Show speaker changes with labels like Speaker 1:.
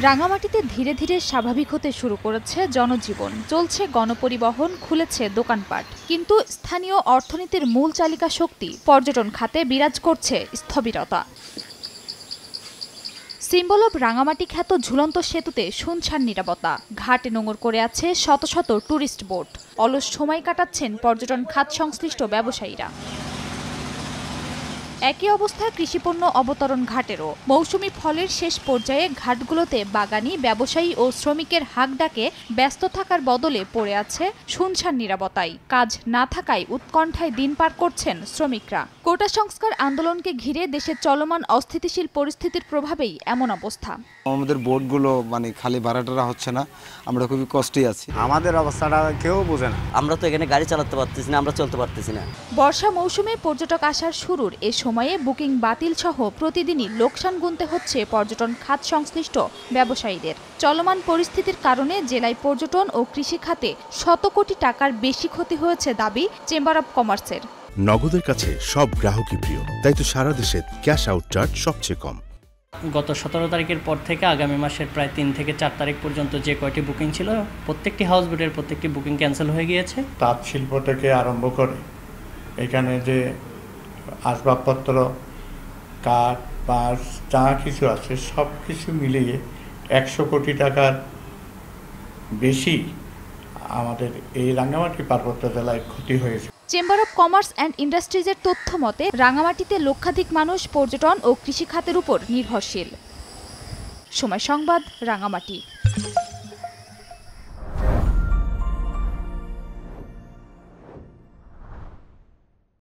Speaker 1: রাঙামাটিতে ধীরে ধীরে স্বাভাবিক হতে শুরু করেছে জনজীবন, চলছে গণপরিবহন, খুলেছে দোকানপাট, কিন্তু স্থানীয় অর্থনীতির মূল চালিকা শক্তি পর্যটন খাতে বিরাজ করছে স্থবিরতা। সিম্বল অব রাঙামাটি খ্যাত ঝুলন্ত সেতুতে শুনশান নীরবতা, ঘাটে নোঙর করে আছে শত শত টুরিস্ট বোট, অলস সময় কাটাচ্ছেন পর্যটন খাত সংশ্লিষ্ট ব্যবসায়ীরা। একই অবস্থা কৃষিপণ্য অবতরণ ঘাটেরও। মৌসুমি ফলের শেষ পর্যায়ে ঘাটগুলোতে বাগানি, ব্যবসায়ী ও শ্রমিকের হাঁক ডাকে ব্যস্ত থাকার বদলে পড়ে আছে শুনশান নীরবতায়। কাজ না থাকায় উৎকণ্ঠায় দিন পার করছেন শ্রমিকরা। কোটা সংস্কার আন্দোলনকে ঘিরে দেশের চলমান অস্থিতিশীল পরিস্থিতির প্রভাবেই এমন অবস্থা।
Speaker 2: আমাদের বোটগুলো খালি ভাড়াটারা হচ্ছে না, আমরা খুবই কষ্টে আছি।
Speaker 3: আমাদের অবস্থাটা কেউ বোঝে না।
Speaker 4: আমরা তো এখানে গাড়ি চালাতে পারতেছি না, আমরা চলতে পারতেছি না।
Speaker 1: বর্ষা মৌসুমে পর্যটক আসার শুরুর এ সময়ে বুকিং বাতিল সহ প্রতিদিনই লোকসান গুনতে হচ্ছে পর্যটন খাত সংশ্লিষ্ট ব্যবসায়ীদের। চলমান পরিস্থিতির কারণে জেলায় পর্যটন ও কৃষি খাতে শত কোটি টাকার বেশি ক্ষতি হয়েছে দাবি চেম্বার অব কমার্সের।
Speaker 5: নগদের কাছে সব গ্রাহকই প্রিয়, তাই তো সারা দেশে ক্যাশ আউট চার্জ সবচেয়ে কম।
Speaker 6: গত 17 তারিখের পর থেকে আগামী মাসের প্রায় 3 থেকে 4 তারিখ পর্যন্ত যে কয়টি বুকিং ছিল, প্রত্যেকটি হাউস বোটের প্রত্যেকটি বুকিং ক্যান্সেল হয়ে গিয়েছে।
Speaker 7: তাঁত শিল্প থেকে আরম্ভ করে এখানে যে আসবাবপত্র, কাঠ, বাঁশ যা কিছু আছে সব কিছু মিলিয়ে 100 কোটি টাকার বেশি আমাদের এই রাঙ্গামাটি পার্বত্য জেলায় ক্ষতি হয়েছে।
Speaker 1: চেম্বার অব কমার্স অ্যান্ড ইন্ডাস্ট্রিজের তথ্য মতে রাঙামাটিতে লক্ষাধিক মানুষ পর্যটন ও কৃষি খাতের উপর নির্ভরশীল। সময় সংবাদ, রাঙামাটি।